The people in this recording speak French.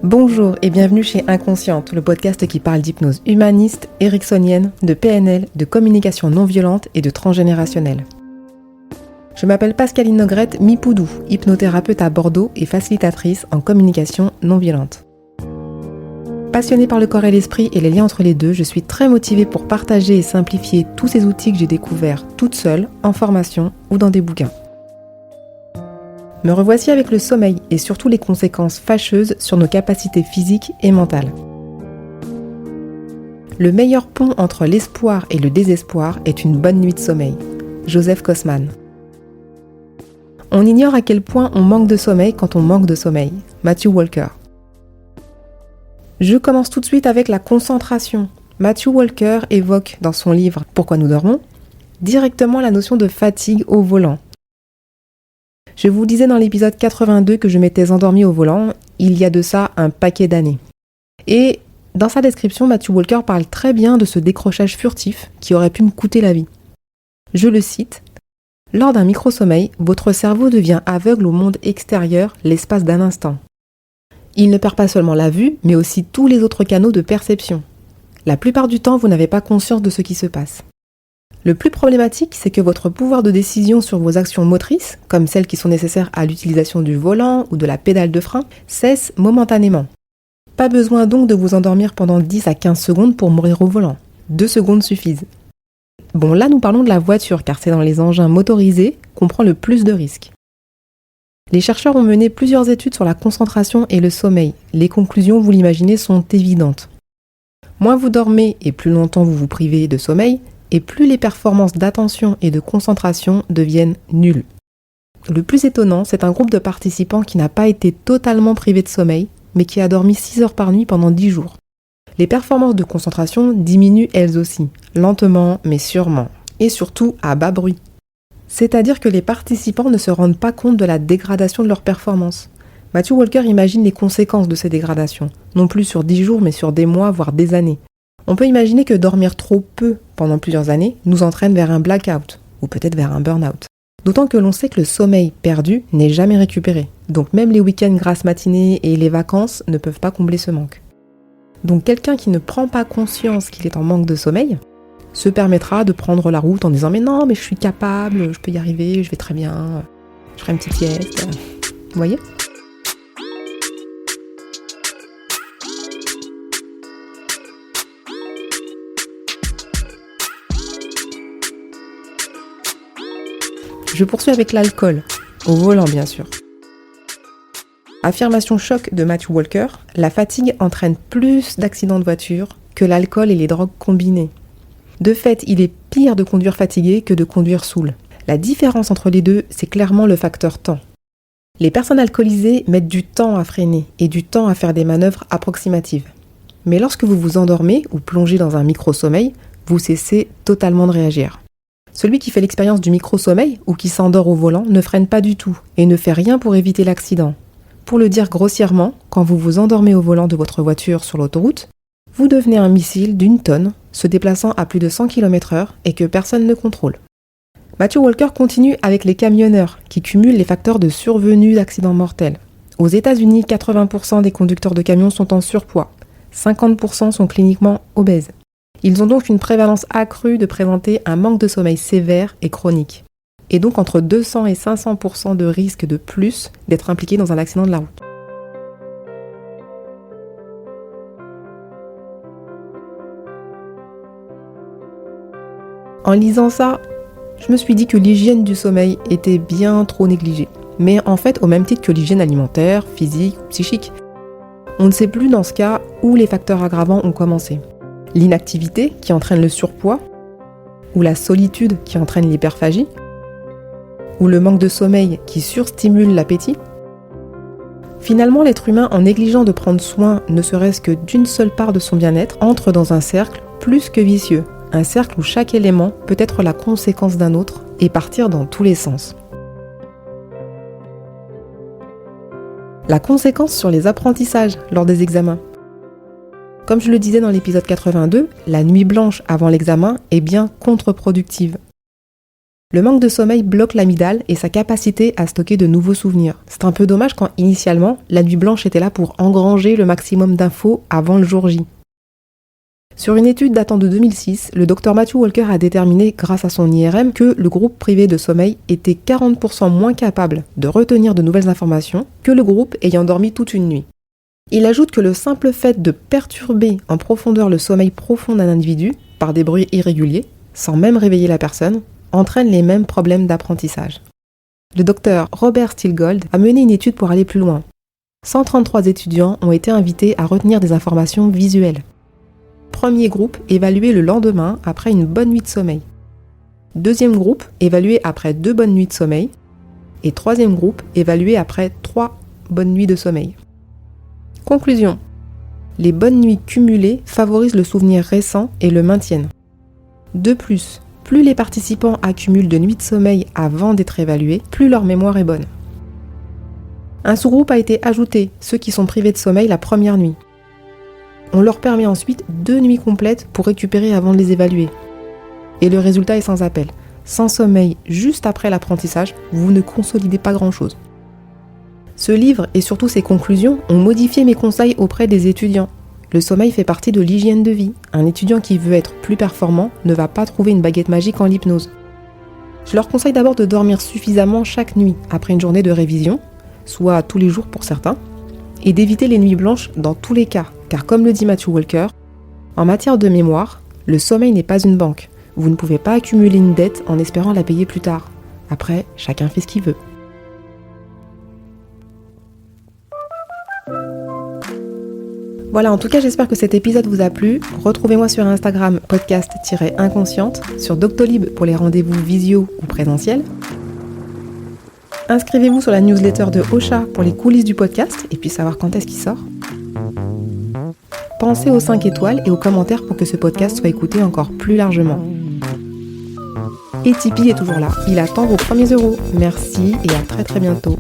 Bonjour et bienvenue chez Inconsciente, le podcast qui parle d'hypnose humaniste, ericksonienne, de PNL, de communication non violente et de transgénérationnelle. Je m'appelle Pascaline Nogrette Mipoudou, hypnothérapeute à Bordeaux et facilitatrice en communication non violente. Passionnée par le corps et l'esprit et les liens entre les deux, je suis très motivée pour partager et simplifier tous ces outils que j'ai découverts toute seule, en formation ou dans des bouquins. Me revoici avec le sommeil et surtout les conséquences fâcheuses sur nos capacités physiques et mentales. Le meilleur pont entre l'espoir et le désespoir est une bonne nuit de sommeil. Joseph Kosman. On ignore à quel point on manque de sommeil quand on manque de sommeil. Matthew Walker. Je commence tout de suite avec la concentration. Matthew Walker évoque dans son livre « Pourquoi nous dormons ?» directement la notion de fatigue au volant. Je vous disais dans l'épisode 82 que je m'étais endormie au volant, il y a de ça un paquet d'années. Et dans sa description, Matthew Walker parle très bien de ce décrochage furtif qui aurait pu me coûter la vie. Je le cite, « Lors d'un micro-sommeil, votre cerveau devient aveugle au monde extérieur l'espace d'un instant. Il ne perd pas seulement la vue, mais aussi tous les autres canaux de perception. La plupart du temps, vous n'avez pas conscience de ce qui se passe. Le plus problématique, c'est que votre pouvoir de décision sur vos actions motrices, comme celles qui sont nécessaires à l'utilisation du volant ou de la pédale de frein, cesse momentanément. Pas besoin donc de vous endormir pendant 10 à 15 secondes pour mourir au volant. 2 secondes suffisent. Bon, là nous parlons de la voiture, car c'est dans les engins motorisés qu'on prend le plus de risques. Les chercheurs ont mené plusieurs études sur la concentration et le sommeil. Les conclusions, vous l'imaginez, sont évidentes. Moins vous dormez et plus longtemps vous vous privez de sommeil, et plus les performances d'attention et de concentration deviennent nulles. Le plus étonnant, c'est un groupe de participants qui n'a pas été totalement privé de sommeil, mais qui a dormi 6 heures par nuit pendant 10 jours. Les performances de concentration diminuent elles aussi, lentement mais sûrement, et surtout à bas bruit. C'est-à-dire que les participants ne se rendent pas compte de la dégradation de leurs performances. Matthew Walker imagine les conséquences de ces dégradations, non plus sur 10 jours mais sur des mois voire des années. On peut imaginer que dormir trop peu pendant plusieurs années nous entraîne vers un blackout, ou peut-être vers un burn-out. D'autant que l'on sait que le sommeil perdu n'est jamais récupéré. Donc même les week-ends grasses matinées et les vacances ne peuvent pas combler ce manque. Donc quelqu'un qui ne prend pas conscience qu'il est en manque de sommeil se permettra de prendre la route en disant « Mais non, mais je suis capable, je peux y arriver, je vais très bien, je ferai une petite sieste. » Vous voyez ? Je poursuis avec l'alcool, au volant bien sûr. Affirmation choc de Matthew Walker, la fatigue entraîne plus d'accidents de voiture que l'alcool et les drogues combinées. De fait, il est pire de conduire fatigué que de conduire saoul. La différence entre les deux, c'est clairement le facteur temps. Les personnes alcoolisées mettent du temps à freiner et du temps à faire des manœuvres approximatives. Mais lorsque vous vous endormez ou plongez dans un micro-sommeil, vous cessez totalement de réagir. Celui qui fait l'expérience du micro-sommeil ou qui s'endort au volant ne freine pas du tout et ne fait rien pour éviter l'accident. Pour le dire grossièrement, quand vous vous endormez au volant de votre voiture sur l'autoroute, vous devenez un missile d'une tonne, se déplaçant à plus de 100 km/h et que personne ne contrôle. Matthew Walker continue avec les camionneurs qui cumulent les facteurs de survenue d'accidents mortels. Aux États-Unis, 80% des conducteurs de camions sont en surpoids, 50% sont cliniquement obèses. Ils ont donc une prévalence accrue de présenter un manque de sommeil sévère et chronique, et donc entre 200 et 500% de risque de plus d'être impliqués dans un accident de la route. En lisant ça, je me suis dit que l'hygiène du sommeil était bien trop négligée, mais en fait au même titre que l'hygiène alimentaire, physique ou psychique. On ne sait plus dans ce cas où les facteurs aggravants ont commencé. L'inactivité qui entraîne le surpoids, ou la solitude qui entraîne l'hyperphagie, ou le manque de sommeil qui surstimule l'appétit. Finalement, l'être humain, en négligeant de prendre soin ne serait-ce que d'une seule part de son bien-être, entre dans un cercle plus que vicieux, un cercle où chaque élément peut être la conséquence d'un autre et partir dans tous les sens. La conséquence sur les apprentissages lors des examens. Comme je le disais dans l'épisode 82, la nuit blanche avant l'examen est bien contre-productive. Le manque de sommeil bloque l'amygdale et sa capacité à stocker de nouveaux souvenirs. C'est un peu dommage quand, initialement, la nuit blanche était là pour engranger le maximum d'infos avant le jour J. Sur une étude datant de 2006, le Dr Matthew Walker a déterminé, grâce à son IRM, que le groupe privé de sommeil était 40% moins capable de retenir de nouvelles informations que le groupe ayant dormi toute une nuit. Il ajoute que le simple fait de perturber en profondeur le sommeil profond d'un individu, par des bruits irréguliers, sans même réveiller la personne, entraîne les mêmes problèmes d'apprentissage. Le docteur Robert Stilgold a mené une étude pour aller plus loin. 133 étudiants ont été invités à retenir des informations visuelles. Premier groupe évalué le lendemain après une bonne nuit de sommeil. Deuxième groupe évalué après 2 bonnes nuits de sommeil. Et troisième groupe évalué après 3 bonnes nuits de sommeil. Conclusion. Les bonnes nuits cumulées favorisent le souvenir récent et le maintiennent. De plus les participants accumulent de nuits de sommeil avant d'être évalués, plus leur mémoire est bonne. Un sous-groupe a été ajouté, ceux qui sont privés de sommeil la première nuit. On leur permet ensuite 2 nuits complètes pour récupérer avant de les évaluer. Et le résultat est sans appel. Sans sommeil juste après l'apprentissage, vous ne consolidez pas grand-chose. Ce livre et surtout ses conclusions ont modifié mes conseils auprès des étudiants. Le sommeil fait partie de l'hygiène de vie. Un étudiant qui veut être plus performant ne va pas trouver une baguette magique en l'hypnose. Je leur conseille d'abord de dormir suffisamment chaque nuit après une journée de révision, soit tous les jours pour certains, et d'éviter les nuits blanches dans tous les cas, car comme le dit Matthew Walker, en matière de mémoire, le sommeil n'est pas une banque. Vous ne pouvez pas accumuler une dette en espérant la payer plus tard. Après, chacun fait ce qu'il veut. Voilà, en tout cas, j'espère que cet épisode vous a plu. Retrouvez-moi sur Instagram podcast-inconsciente, sur Doctolib pour les rendez-vous visio ou présentiels. Inscrivez-vous sur la newsletter de Ocha pour les coulisses du podcast et puis savoir quand est-ce qu'il sort. Pensez aux 5 étoiles et aux commentaires pour que ce podcast soit écouté encore plus largement. Et Tipeee est toujours là, il attend vos premiers euros. Merci et à très bientôt.